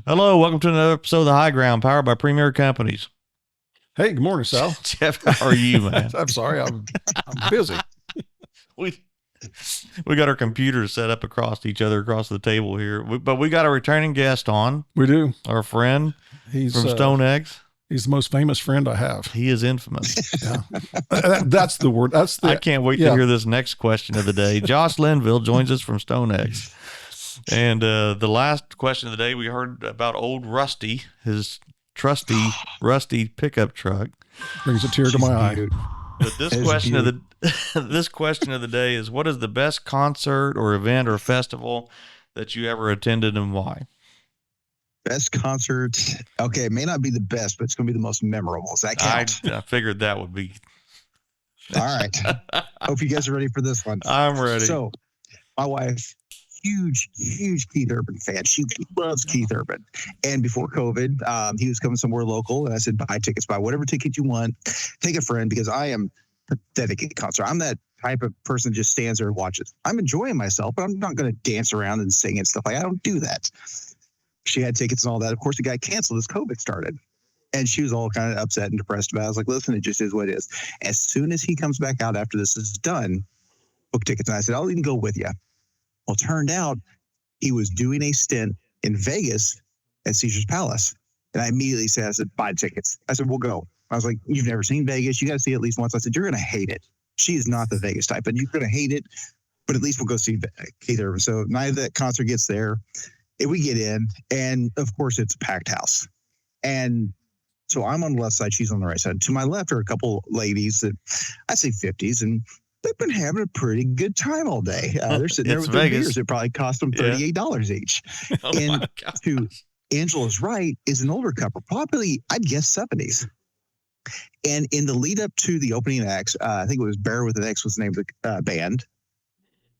Hello, welcome to another episode of The High Ground, powered by Premier Companies. Hey, good morning, Sal. Jeff, how are you, man? I'm sorry, I'm busy. we got our computers set up across the table here, but we got a returning guest on. We do. Our friend He's from StoneX. He's the most famous friend I have. He is infamous. Yeah, that's the word. I can't wait to hear this next question of the day. Josh Linville joins us from StoneX. And the last question of the day, we heard about old Rusty, his trusty Rusty pickup truck. Brings a tear to my eye. But this question of the day is: what is the best concert or event or festival that you ever attended, and why? Best concert. Okay, it may not be the best, but it's going to be the most memorable. Does that count? I figured that would be. All right. Hope you guys are ready for this one. I'm ready. So, my wife, huge Keith Urban fan. She loves Keith Urban. And before COVID, he was coming somewhere local, and I said, buy tickets, buy whatever ticket you want. Take a friend, because I am pathetic at concert. I'm that type of person that just stands there and watches. I'm enjoying myself, but I'm not going to dance around and sing and stuff. I don't do that. She had tickets and all that. Of course, it got canceled as COVID started. And she was all kind of upset and depressed about it. I was like, listen, it just is what it is. As soon as he comes back out after this is done, book tickets. And I said, I'll even go with you. Well, turned out he was doing a stint in Vegas at Caesar's Palace. And I immediately said, buy tickets. I said, we'll go. I was like, you've never seen Vegas. You got to see it at least once. I said, you're going to hate it. She is not the Vegas type, and you're going to hate it. But at least we'll go see Keith Urban. So night of that concert gets there. We get in, and of course, it's a packed house. And so I'm on the left side, she's on the right side. To my left are a couple ladies that I say 50s, and they've been having a pretty good time all day. They're sitting there with their beers. It probably cost them $38 each. And to Angela's right is an older couple, probably, I'd guess, 70s. And in the lead up to the opening acts, I think it was Bear with an X was the name of the band.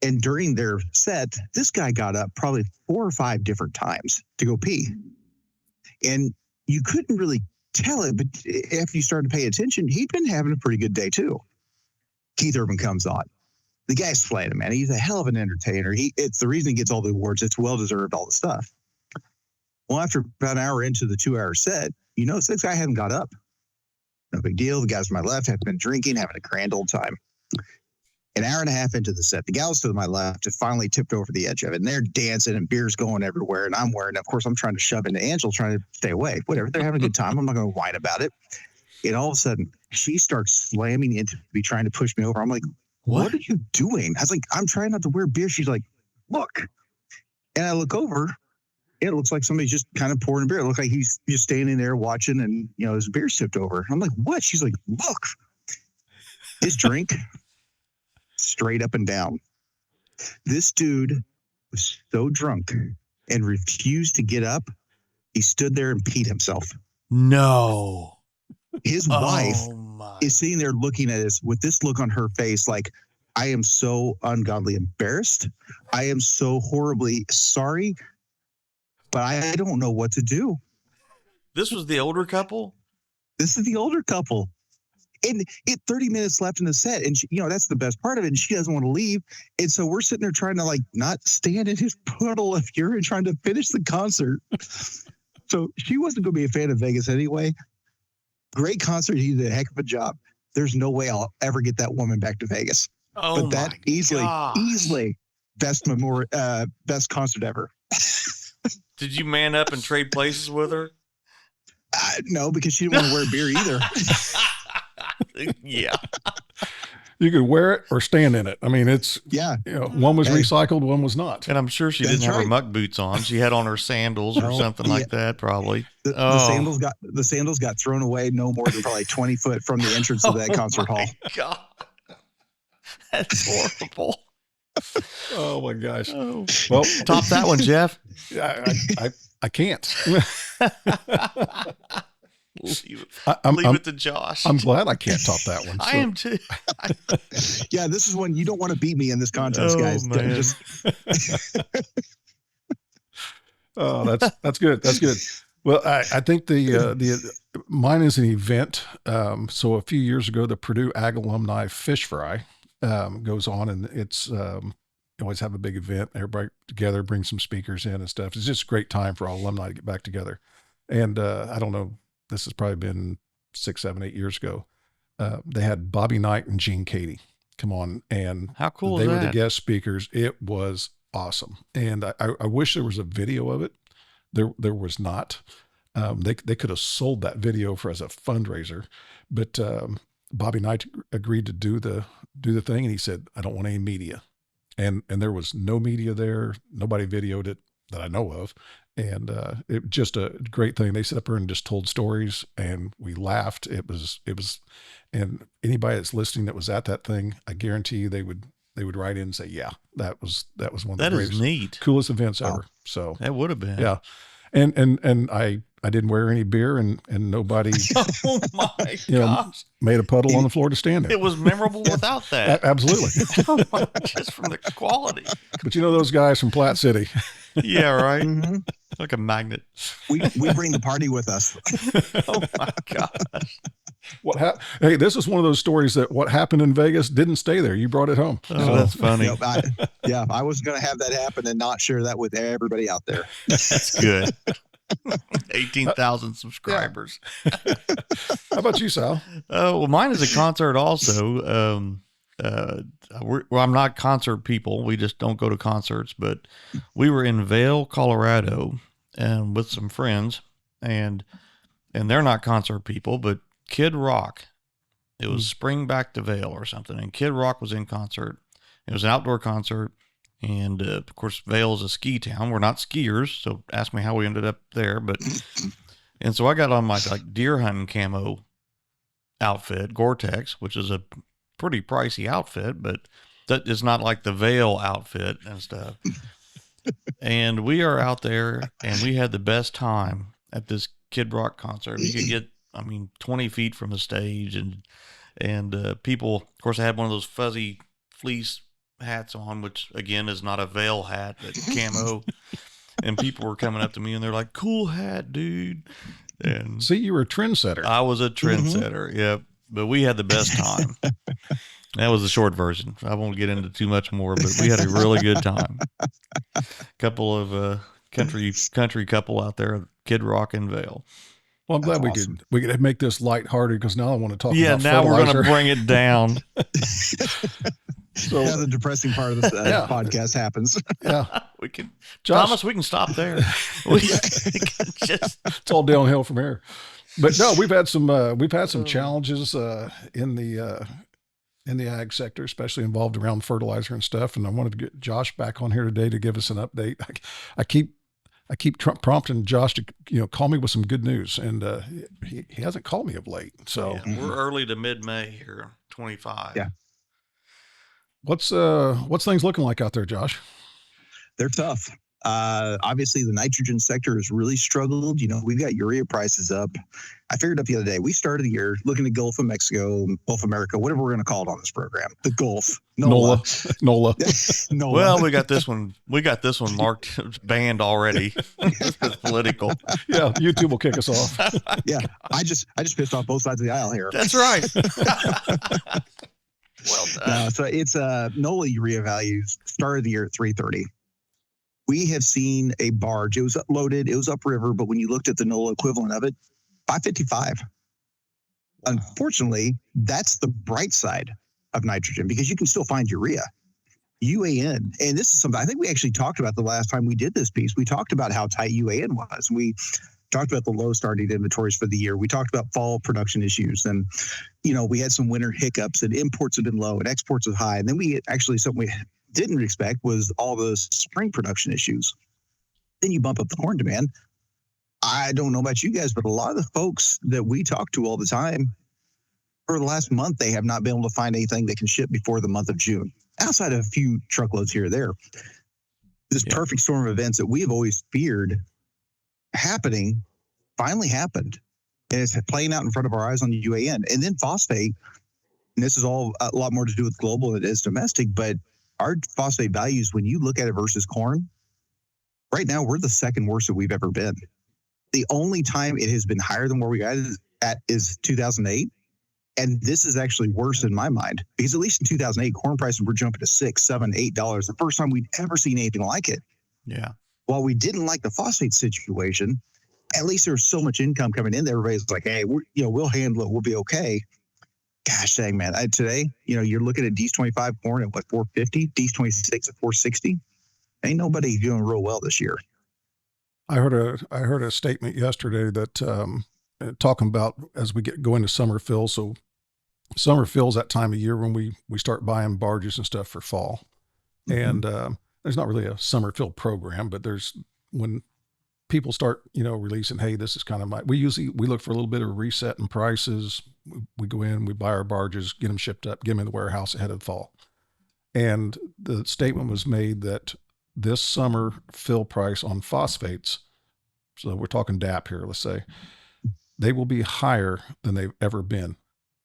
And during their set, this guy got up probably 4 or 5 different times to go pee. And you couldn't really tell it, but after you started paying attention, he'd been having a pretty good day too. Keith Urban comes on. The guy's flat, man. He's a hell of an entertainer. It's the reason he gets all the awards. It's well-deserved, all the stuff. Well, after about an hour into the 2-hour set, this guy hadn't got up. No big deal. The guys to my left have been drinking, having a grand old time. An hour and a half into the set, the gals to my left have finally tipped over the edge of it, and they're dancing and beer's going everywhere, and I'm wearing, of course, I'm trying to shove into Angela, trying to stay away. Whatever, they're having a good time. I'm not going to whine about it. And all of a sudden, she starts slamming into me, trying to push me over. I'm like, what are you doing? I was like, I'm trying not to wear beer. She's like, look. And I look over, and it looks like somebody's just kind of pouring beer. It looks like he's just standing there watching, and, his beer tipped over. I'm like, what? She's like, look. His drink... straight up and down. This dude was so drunk and refused to get up. He stood there and peed himself. No. His wife is sitting there looking at us with this look on her face like, I am so ungodly embarrassed. I am so horribly sorry, but I don't know what to do. This was the older couple? This is the older couple. And 30 minutes left in the set. And, that's the best part of it. And she doesn't want to leave. And so we're sitting there trying to, not stand in his puddle of urine, trying to finish the concert. So she wasn't going to be a fan of Vegas anyway. Great concert. He did a heck of a job. There's no way I'll ever get that woman back to Vegas. Oh, but that easily best concert ever. Did you man up and trade places with her? No, because she didn't want to wear beer either. Yeah. You could wear it or stand in it. I mean, it's, one was recycled, one was not. And I'm sure she didn't have her muck boots on. She had on her sandals or something like that, probably. The sandals got thrown away no more than probably 20 foot from the entrance of that concert hall. God. That's horrible. Oh my gosh. Oh. Well, top that one, Jeff. I can't. Leave it to Josh. I'm glad I can't top that one. I am too. Yeah, this is one you don't want to beat me in this contest, guys. Man. Oh, that's good. That's good. Well, I think the mine is an event. So a few years ago, the Purdue Ag Alumni Fish Fry goes on, and it's always have a big event, everybody together, bring some speakers in and stuff. It's just a great time for all alumni to get back together. And I don't know, this has probably been 6, 7, 8 years ago. They had Bobby Knight and Gene Katie come on, and How cool they is were that? the guest speakers. It was awesome. And I wish there was a video of it. There was not. They could have sold that video as a fundraiser, but Bobby Knight agreed to do the thing, and he said, "I don't want any media," and there was no media there. Nobody videoed it that I know of, and it just a great thing. They sat up there and just told stories, and we laughed. It was, and anybody that's listening that was at that thing, I guarantee you they would write in and say, "Yeah, that was one of the That is greatest, neat. coolest events ever." So That would have been. yeah, and I didn't wear any beer, and nobody Oh my you know, gosh. made a puddle on the floor to stand It there. was memorable without that. Absolutely. Oh my, just from the quality. But those guys from Platte City. Yeah, right. Mm-hmm. Like a magnet. We bring the party with us. Oh my gosh. Hey, this is one of those stories that what happened in Vegas didn't stay there. You brought it home. Oh, that's funny. Yep, I wasn't going to have that happen and not share that with everybody out there. That's good. 18,000 subscribers. How about you, Sal? Well, mine is a concert also. I'm not concert people. We just don't go to concerts, but we were in Vail, Colorado, and with some friends, and they're not concert people, but Kid Rock. It was Spring Back to Vail or something, and Kid Rock was in concert. It was an outdoor concert, and of course, Vail is a ski town. We're not skiers, so ask me how we ended up there. But and so I got on my deer hunting camo outfit, Gore-Tex, which is a pretty pricey outfit, but that is not like the Vail outfit and stuff. And we are out there, and we had the best time at this Kid Rock concert. You could get, 20 feet from the stage, and people, of course, I had one of those fuzzy fleece hats on, which again is not a Vail hat, but camo. And people were coming up to me, and they're like, "Cool hat, dude." And See, you were a trendsetter. I was a trendsetter. Yep. But we had the best time. That was the short version. I won't get into too much more, but we had a really good time. Couple of country couple out there, Kid Rock and Vail. Well, I'm glad awesome. we could make this lighthearted because now I want to talk Yeah, about now we're fertilizer. going to bring it down. So, Now the depressing part of this podcast happens. yeah, We can, Josh, Thomas, we can stop there. We can just, it's all downhill from here. But no, we've had some challenges in the ag sector, especially involved around fertilizer and stuff. And I wanted to get Josh back on here today to give us an update. I keep prompting Josh to call me with some good news, and he hasn't called me of late. So yeah, we're early to mid-May here, 25. Yeah. what's things looking like out there, Josh? They're tough. Obviously, the nitrogen sector has really struggled. We've got urea prices up. I figured up the other day, we started the year looking at Gulf of Mexico, Gulf America, whatever we're going to call it on this program. The Gulf. NOLA. NOLA. Well, we got this one marked banned already. It's political. Yeah, YouTube will kick us off. Yeah. I just pissed off both sides of the aisle here. That's right. Well done. So it's NOLA urea values started the year at 330. We have seen a barge. It was loaded. It was upriver, but when you looked at the NOLA equivalent of it, 555. Unfortunately, that's the bright side of nitrogen because you can still find urea. UAN, and this is something I think we actually talked about the last time we did this piece. We talked about how tight UAN was. We talked about the low starting inventories for the year. We talked about fall production issues, and we had some winter hiccups, and imports have been low and exports are high. And then we actually something we didn't expect was all those spring production issues. Then you bump up the corn demand. I don't know about you guys, but a lot of the folks that we talk to all the time, for the last month, they have not been able to find anything that can ship before the month of June, outside of a few truckloads here or there. This perfect storm of events that we have always feared happening finally happened. And it's playing out in front of our eyes on the UAN. And then phosphate, and this is all a lot more to do with global than it is domestic, but our phosphate values, when you look at it versus corn, right now we're the second worst that we've ever been. The only time it has been higher than where we got at is 2008. And this is actually worse in my mind because at least in 2008, corn prices were jumping to $6, $7, $8. The first time we'd ever seen anything like it. Yeah. While we didn't like the phosphate situation, at least there was so much income coming in. Everybody's like, hey, we'll handle it. We'll be okay. Gosh dang, man. Today, you're looking at D25 corn at what, 450, D26 at 460. Ain't nobody doing real well this year. I heard a statement yesterday that talking about as we go into summer fill. So summer fill's that time of year when we start buying barges and stuff for fall. Mm-hmm. And there's not really a summer fill program, but there's when people start, releasing, hey, this is kind of we look for a little bit of a reset in prices. We go in, we buy our barges, get them shipped up, get them in the warehouse ahead of fall. And the statement was made that this summer fill price on phosphates, so we're talking DAP here, let's say, they will be higher than they've ever been.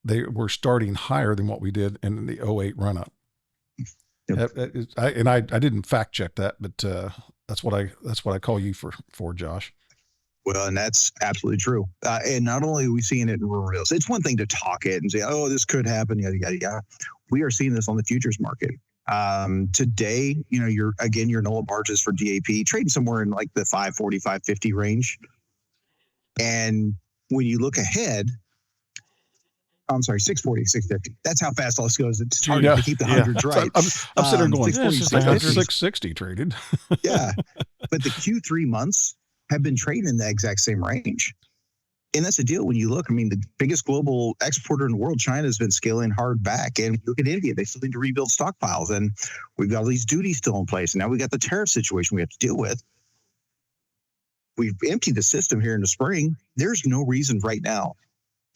They were starting higher than what we did in the 08 run up. Yep. I didn't fact check that, but that's what I call you for Josh. Well, and that's absolutely true. And not only are we seeing it in rural areas, it's one thing to talk it and say, oh, this could happen, yada, yada, yada. We are seeing this on the futures market. Today, your NOLA barges for DAP trading somewhere in like the 540, 550 range. And when you look ahead, I'm sorry, 640, 650. That's how fast all this goes. It's hard to keep the hundreds right. So I'm sitting there going, 660 traded. Yeah. But the Q3 months have been trading in the exact same range. And that's the deal when you look. I mean, the biggest global exporter in the world, China, has been scaling hard back. And look at India. They still need to rebuild stockpiles. And we've got all these duties still in place. And now we've got the tariff situation we have to deal with. We've emptied the system here in the spring. There's no reason right now,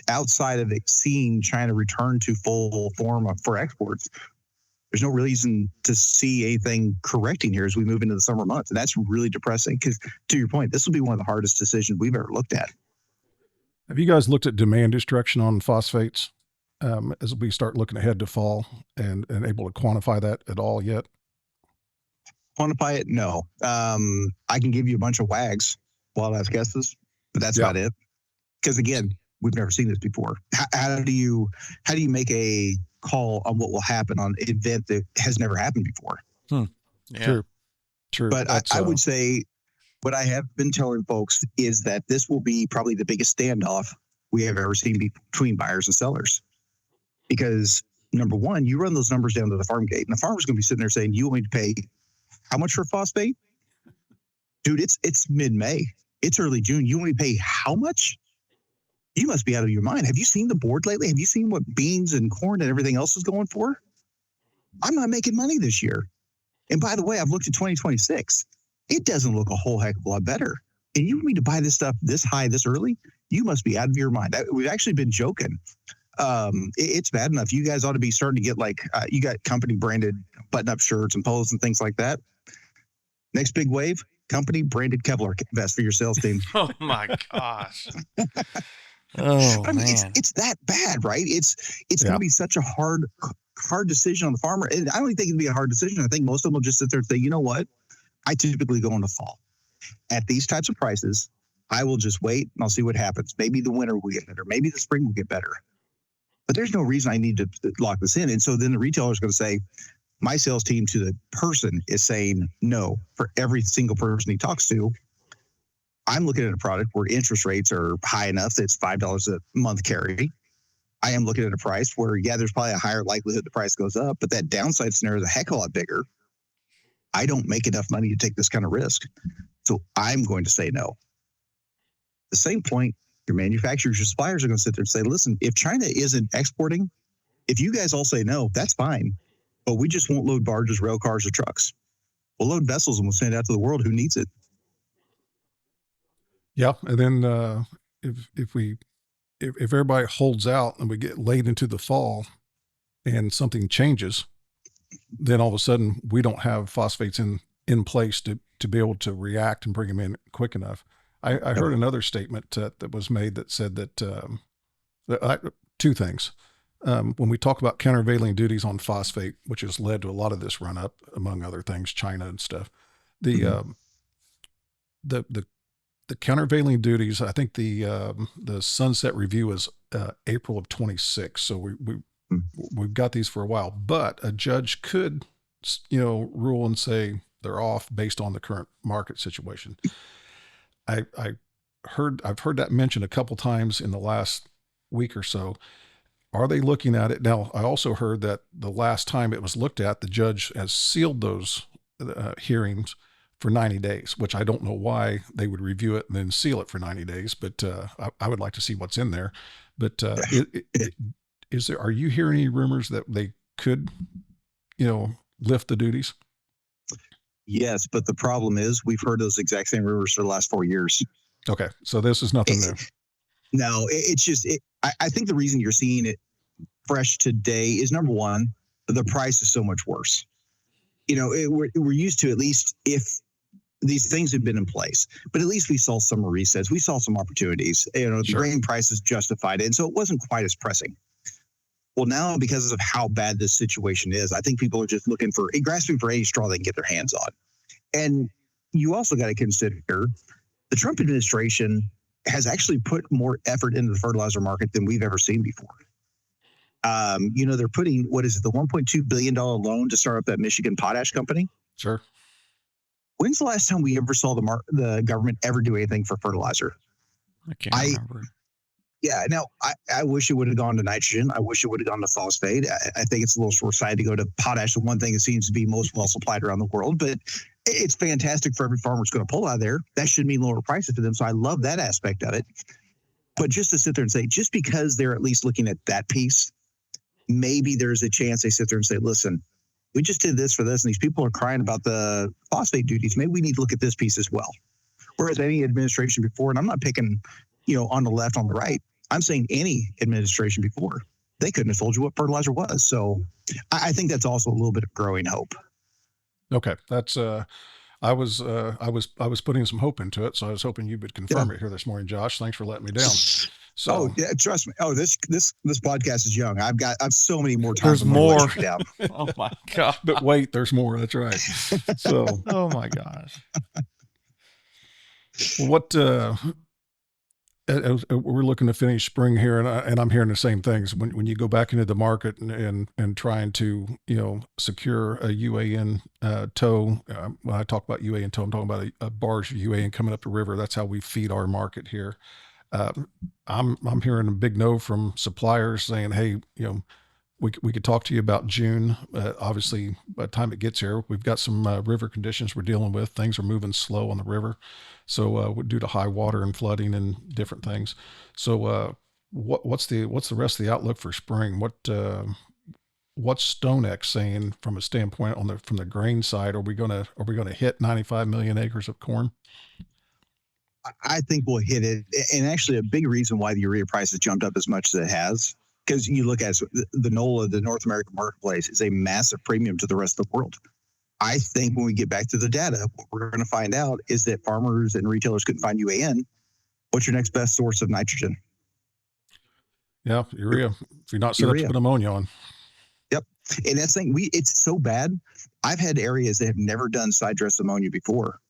outside of seeing China return to full form for exports, there's no reason to see anything correcting here as we move into the summer months. And that's really depressing because, to your point, this will be one of the hardest decisions we've ever looked at. Have you guys looked at demand destruction on phosphates as we start looking ahead to fall and able to quantify that at all yet? Quantify it? No. I can give you a bunch of wags, wild ass guesses, but that's about it. Because again, we've never seen this before. How do you make a call on what will happen on an event that has never happened before? Yeah. True. But I would say what I have been telling folks is that this will be probably the biggest standoff we have ever seen between buyers and sellers. Because number one, you run those numbers down to the farm gate, and the farmer's going to be sitting there saying, you want me to pay how much for phosphate? Dude, it's mid-May. It's early June. You want me to pay how much? You must be out of your mind. Have you seen the board lately? Have you seen what beans and corn and everything else is going for? I'm not making money this year. And by the way, I've looked at 2026. It doesn't look a whole heck of a lot better. And you want me to buy this stuff this high, this early? You must be out of your mind. We've actually been joking. It's bad enough. You guys ought to be starting to get you got company branded button-up shirts and polos and things like that. Next big wave, company branded Kevlar vest for your sales team. Oh my gosh. Oh, I mean, man. it's that bad, right? It's going to be such a hard decision on the farmer. And I don't even think it'll be a hard decision. I think most of them will just sit there and say, you know what? I typically go in the fall. At these types of prices, I will just wait and I'll see what happens. Maybe the winter will get better. Maybe the spring will get better. But there's no reason I need to lock this in. And so then the retailer is going to say, my sales team to the person is saying no for every single person he talks to. I'm looking at a product where interest rates are high enough that it's $5 a month carry. I am looking at a price where, there's probably a higher likelihood the price goes up, but that downside scenario is a heck of a lot bigger. I don't make enough money to take this kind of risk. So I'm going to say no. The same point, your manufacturers, your suppliers are going to sit there and say, listen, if China isn't exporting, if you guys all say no, that's fine. But we just won't load barges, rail cars, or trucks. We'll load vessels and we'll send it out to the world who needs it. Yeah. And then if everybody holds out and we get late into the fall and something changes, then all of a sudden we don't have phosphates in place to be able to react and bring them in quick enough. I heard another statement that was made that said that two things. When we talk about countervailing duties on phosphate, which has led to a lot of this run up, among other things, China and stuff, the countervailing duties, I think the Sunset Review is April of 26. So we've got these for a while, but a judge could, rule and say they're off based on the current market situation. I've heard that mentioned a couple times in the last week or so. Are they looking at it now? I also heard that the last time it was looked at, the judge has sealed those hearings for 90 days, which I don't know why they would review it and then seal it for 90 days. But I would like to see what's in there. But are you hearing any rumors that they could, lift the duties? Yes, but the problem is we've heard those exact same rumors for the last 4 years. Okay, so this is nothing new. No, it's just, I think the reason you're seeing it fresh today is, number one, the price is so much worse. We're used to, at least if these things have been in place, but at least we saw some resets. We saw some opportunities. The grain prices justified it, and so it wasn't quite as pressing. Well, now, because of how bad this situation is, I think people are just grasping for any straw they can get their hands on. And you also got to consider the Trump administration has actually put more effort into the fertilizer market than we've ever seen before. They're putting, the $1.2 billion loan to start up that Michigan potash company. Sure. When's the last time we ever saw the government ever do anything for fertilizer? I can't remember. Yeah. Now, I wish it would have gone to nitrogen. I wish it would have gone to phosphate. I think it's a little short-sighted to go to potash, the one thing that seems to be most well supplied around the world. But it's fantastic for every farmer that's going to pull out of there. That should mean lower prices for them. So I love that aspect of it. But just to sit there and say, just because they're at least looking at that piece, maybe there's a chance they sit there and say, listen, we just did this for this, and these people are crying about the phosphate duties. Maybe we need to look at this piece as well. Whereas any administration before, and I'm not picking, on the left, on the right, I'm saying any administration before, they couldn't have told you what fertilizer was. So I think that's also a little bit of growing hope. Okay, that's I was putting some hope into it, so I was hoping you would confirm it here this morning, Josh. Thanks for letting me down. So, trust me. Oh, this podcast is young. I've so many more times. There's more. Oh my God! But wait, there's more. That's right. So, oh my gosh. What? We're looking to finish spring here, and I'm hearing the same things. When you go back into the market and trying to secure a UAN tow. When I talk about UAN tow, I'm talking about a barge of UAN coming up the river. That's how we feed our market here. I'm hearing a big no from suppliers saying, hey, we could talk to you about June. Obviously, by the time it gets here, we've got some river conditions we're dealing with. Things are moving slow on the river, so due to high water and flooding and different things. So what's the rest of the outlook for spring? What's StoneX saying from a standpoint from the grain side? Are we gonna hit 95 million acres of corn? I think we'll hit it. And actually, a big reason why the urea price has jumped up as much as it has, because you look at the NOLA, the North American marketplace, is a massive premium to the rest of the world. I think when we get back to the data, what we're going to find out is that farmers and retailers couldn't find UAN. What's your next best source of nitrogen? Yeah, urea. If you're not set up to put ammonia on. Yep. And that's the thing. It's so bad. I've had areas that have never done side dress ammonia before.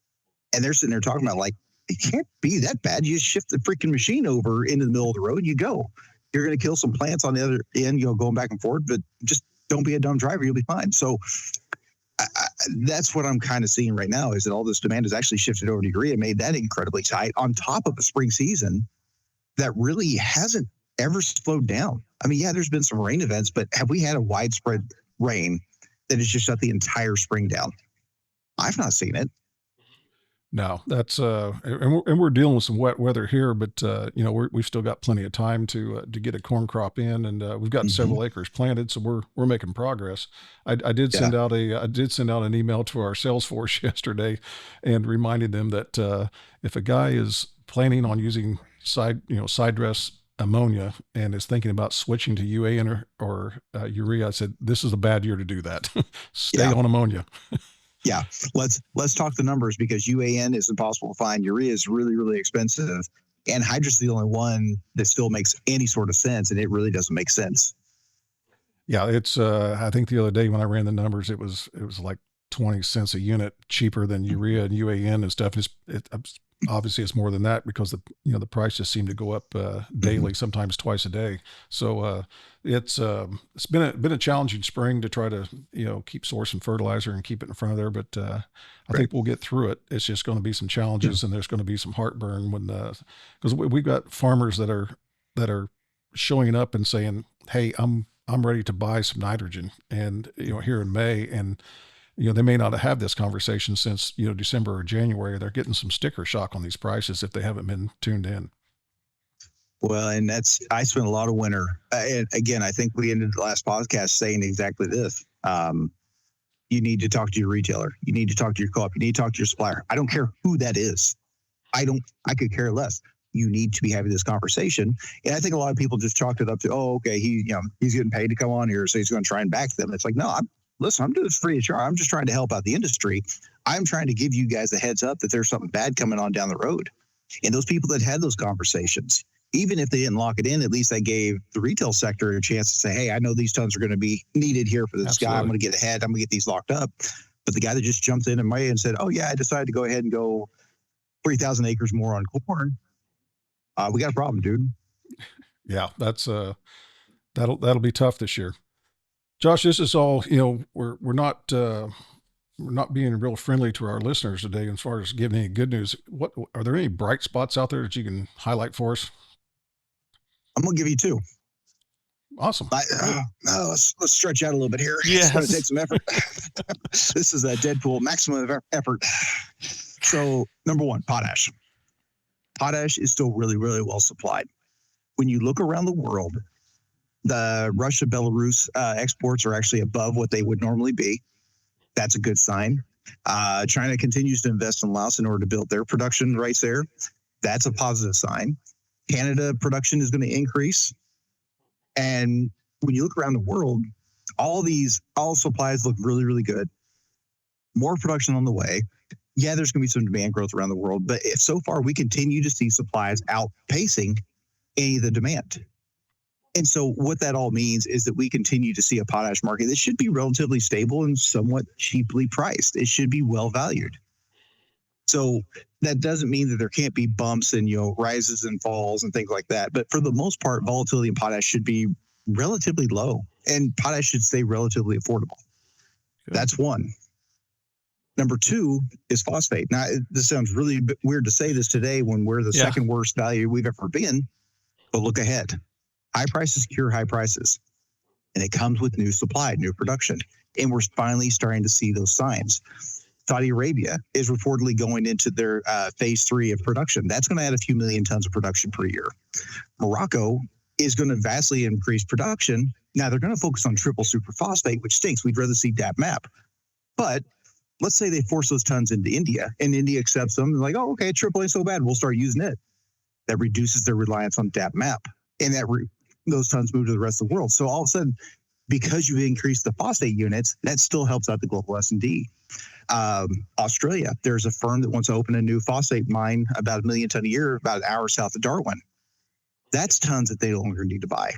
And they're sitting there talking about, like, it can't be that bad. You just shift the freaking machine over into the middle of the road, you go. You're going to kill some plants on the other end, going back and forth, but just don't be a dumb driver. You'll be fine. So that's what I'm kind of seeing right now, is that all this demand has actually shifted over to urea, made that incredibly tight on top of a spring season that really hasn't ever slowed down. I mean, yeah, there's been some rain events, but have we had a widespread rain that has just shut the entire spring down? I've not seen it. No, that's and we're dealing with some wet weather here, but we've still got plenty of time to get a corn crop in, and we've got several acres planted, so we're making progress. I did send out an email to our sales force yesterday, and reminded them that if a guy is planning on using side dress ammonia and is thinking about switching to UAN or urea, I said this is a bad year to do that. Stay on ammonia. Yeah, let's talk the numbers, because UAN is impossible to find. Urea is really, really expensive, and hydrous is the only one that still makes any sort of sense, and it really doesn't make sense. Yeah, it's I think the other day when I ran the numbers, it was like 20 cents a unit cheaper than urea and UAN and stuff. obviously it's more than that because the prices seem to go up daily, sometimes twice a day. So it's been a challenging spring to try to keep sourcing fertilizer and keep it in front of there. But I think we'll get through it. It's just going to be some challenges, and there's going to be some heartburn when because we've got farmers that are showing up and saying, "Hey, I'm ready to buy some nitrogen," and here in May, and they may not have this conversation since December or January. They're getting some sticker shock on these prices if they haven't been tuned in. Well, and I spent a lot of winter. And again, I think we ended the last podcast saying exactly this. You need to talk to your retailer. You need to talk to your co-op. You need to talk to your supplier. I don't care who that is. I could care less. You need to be having this conversation. And I think a lot of people just chalked it up to, oh, okay, he's getting paid to come on here, so he's going to try and back them. It's like, no, I'm doing this free of charge. I'm just trying to help out the industry. I'm trying to give you guys a heads up that there's something bad coming on down the road. And those people that had those conversations, even if they didn't lock it in, at least they gave the retail sector a chance to say, hey, I know these tons are going to be needed here for this guy. I'm going to get ahead. I'm going to get these locked up. But the guy that just jumped in May and said, oh, yeah, I decided to go ahead and go 3,000 acres more on corn. We got a problem, dude. Yeah, that's that'll be tough this year. Josh, this is all, we're not being real friendly to our listeners today as far as giving any good news. What are there any bright spots out there that you can highlight for us? I'm going to give you two. Awesome. Let's stretch out a little bit here. Yes. It's going to take some effort. This is a Deadpool maximum effort. So, number one, potash. Potash is still really, really well supplied. When you look around the world, the Russia, Belarus exports are actually above what they would normally be. That's a good sign. China continues to invest in Laos in order to build their production rights there. That's a positive sign. Canada production is going to increase. And when you look around the world, all supplies look really, really good. More production on the way. Yeah, there's going to be some demand growth around the world, but so far we continue to see supplies outpacing any of the demand. And so what that all means is that we continue to see a potash market that should be relatively stable and somewhat cheaply priced. It should be well valued. So that doesn't mean that there can't be bumps and rises and falls and things like that. But for the most part, volatility in potash should be relatively low, and potash should stay relatively affordable. Good. That's one. Number two is phosphate. Now, this sounds really weird to say this today when we're the second worst value we've ever been, but look ahead. High prices cure high prices, and it comes with new supply, new production, and we're finally starting to see those signs. Saudi Arabia is reportedly going into their phase 3 of production. That's going to add a few million tons of production per year. Morocco is going to vastly increase production. Now, they're going to focus on triple superphosphate, which stinks. We'd rather see DAP-MAP. But let's say they force those tons into India, and India accepts them. They're like, oh, okay, triple ain't so bad. We'll start using it. That reduces their reliance on DAP-MAP, and those tons move to the rest of the world. So all of a sudden, because you've increased the phosphate units, that still helps out the global S&D. Australia, there's a firm that wants to open a new phosphate mine about 1 million ton a year, about an hour south of Darwin. That's tons that they no longer need to buy.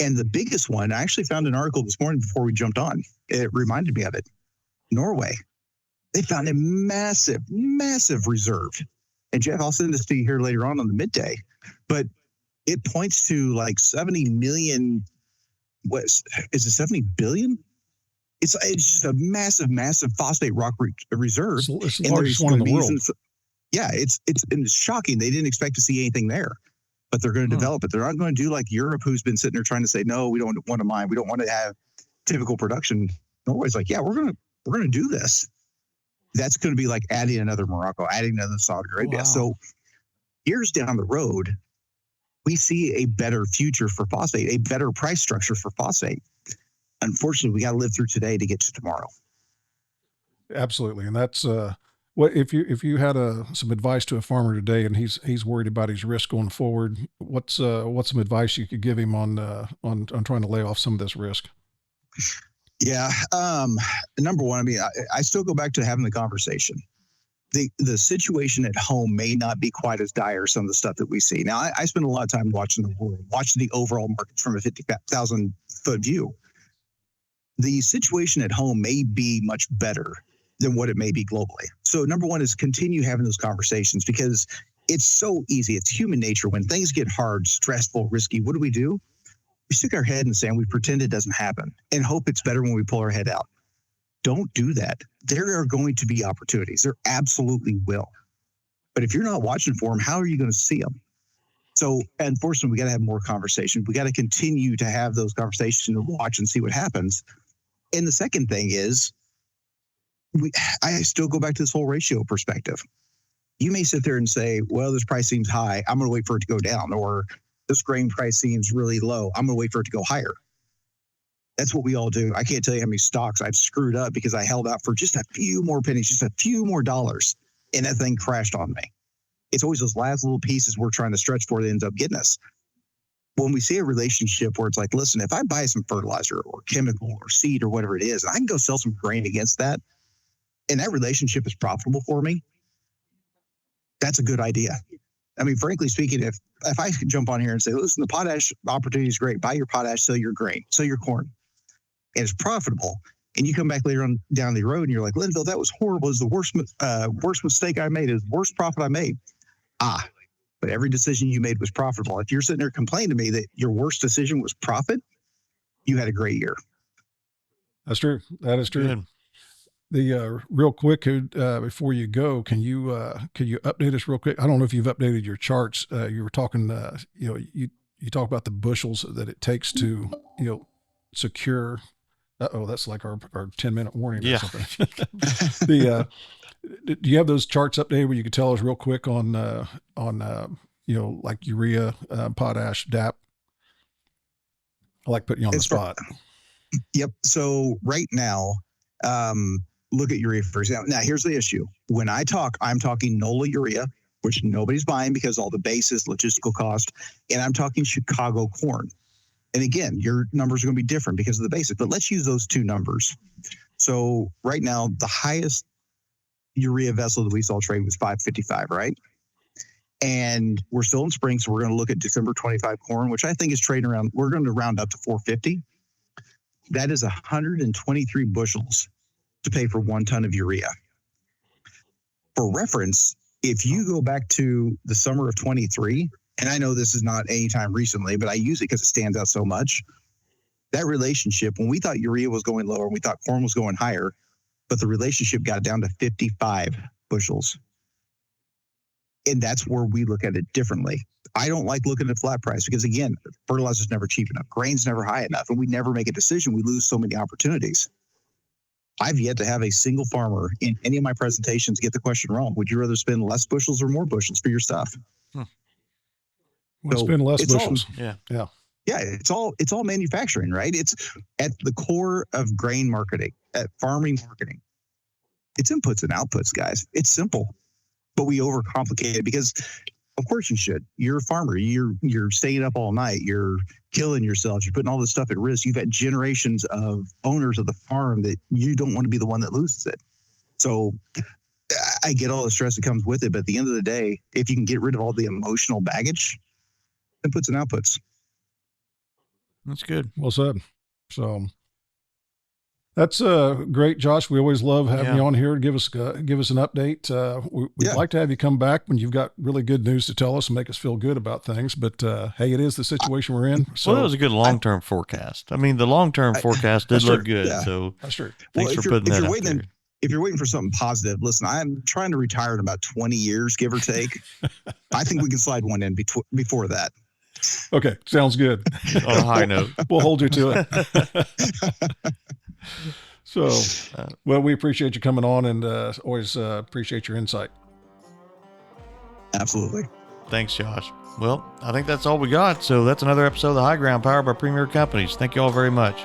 And the biggest one, I actually found an article this morning before we jumped on. It reminded me of it. Norway, they found a massive, massive reserve. And Jeff, I'll send this to you here later on the midday. But it points to like 70 million. What is it? 70 billion? It's just a massive, massive phosphate rock reserve. It's the largest one in the world. Yeah, it's shocking. They didn't expect to see anything there, but they're going to develop it. They're not going to do like Europe, who's been sitting there trying to say, no, we don't want to mine. We don't want to have typical production. Norway's like, yeah, we're going to do this. That's going to be like adding another Morocco, adding another Saudi Arabia. Wow. So years down the road, we see a better future for phosphate, a better price structure for phosphate. Unfortunately, we got to live through today to get to tomorrow. Absolutely. And that's what if you had some advice to a farmer today and he's worried about his risk going forward, what's some advice you could give him on trying to lay off some of this risk? Yeah. Number one, I mean, I still go back to having the conversation. The situation at home may not be quite as dire as some of the stuff that we see. Now, I spend a lot of time watching the world, watching the overall markets from a 50,000 foot view. The situation at home may be much better than what it may be globally. So number one is continue having those conversations, because it's so easy. It's human nature. When things get hard, stressful, risky, what do? We stick our head in the sand. We pretend it doesn't happen and hope it's better when we pull our head out. Don't do that. There are going to be opportunities. There absolutely will. But if you're not watching for them, how are you going to see them? So unfortunately, we got to have more conversations. We got to continue to have those conversations and watch and see what happens. And the second thing is, I still go back to this whole ratio perspective. You may sit there and say, well, this price seems high. I'm going to wait for it to go down. Or this grain price seems really low. I'm going to wait for it to go higher. That's what we all do. I can't tell you how many stocks I've screwed up because I held out for just a few more pennies, just a few more dollars, and that thing crashed on me. It's always those last little pieces we're trying to stretch for that ends up getting us. When we see a relationship where it's like, listen, if I buy some fertilizer or chemical or seed or whatever it is, and I can go sell some grain against that, and that relationship is profitable for me, that's a good idea. I mean, frankly speaking, if I could jump on here and say, listen, the potash opportunity is great. Buy your potash, sell your grain, sell your corn, and it's profitable. And you come back later on down the road and you're like, Linville, that was horrible. It was the worst mistake I made. It was the worst profit I made. But every decision you made was profitable. If you're sitting there complaining to me that your worst decision was profit, you had a great year. That's true. That is true. Good. The real quick, before you go, can you update us real quick? I don't know if you've updated your charts. You were talking, you talk about the bushels that it takes to, secure. That's like our 10-minute warning or something. Do you have those charts updated where you could tell us real quick on like urea, potash, DAP? I like putting you on the spot. Yep. So right now, look at urea for example. Now here's the issue. When I'm talking NOLA urea, which nobody's buying because all the basis, logistical cost, and I'm talking Chicago corn. And again, your numbers are going to be different because of the basis, but let's use those two numbers. So right now, the highest urea vessel that we saw trade was 555, right? And we're still in spring, so we're going to look at December 25 corn, which I think is trading around, we're going to round up to 450. That is 123 bushels to pay for 1 ton of urea. For reference, if you go back to the summer of 23, and I know this is not any time recently, but I use it because it stands out so much. That relationship, when we thought urea was going lower, we thought corn was going higher, but the relationship got down to 55 bushels. And that's where we look at it differently. I don't like looking at flat price because, again, fertilizer's never cheap enough. Grain's never high enough, and we never make a decision. We lose so many opportunities. I've yet to have a single farmer in any of my presentations get the question wrong. Would you rather spend less bushels or more bushels for your stuff? We'll spend less bushels. Yeah. It's all manufacturing, right? It's at the core of grain marketing, at farming marketing. It's inputs and outputs, guys. It's simple, but we overcomplicate it because, of course, you should. You're a farmer. You're staying up all night. You're killing yourself. You're putting all this stuff at risk. You've had generations of owners of the farm that you don't want to be the one that loses it. So I get all the stress that comes with it, but at the end of the day, if you can get rid of all the emotional baggage, inputs and outputs. That's good. Well said. So that's great, Josh. We always love having you on here to give us an update. We'd like to have you come back when you've got really good news to tell us and make us feel good about things. But hey, it is the situation we're in. So well, that was a good long-term forecast. I mean, the long-term forecast did look good. Yeah. So that's true. Thanks for putting that out there. If you're waiting for something positive, listen, I'm trying to retire in about 20 years, give or take. I think we can slide one in before that. Okay, sounds good. On a high note. We'll hold you to it. So, well, we appreciate you coming on and always appreciate your insight. Absolutely. Thanks, Josh. Well, I think that's all we got. So that's another episode of The High Ground, powered by Premier Companies. Thank you all very much.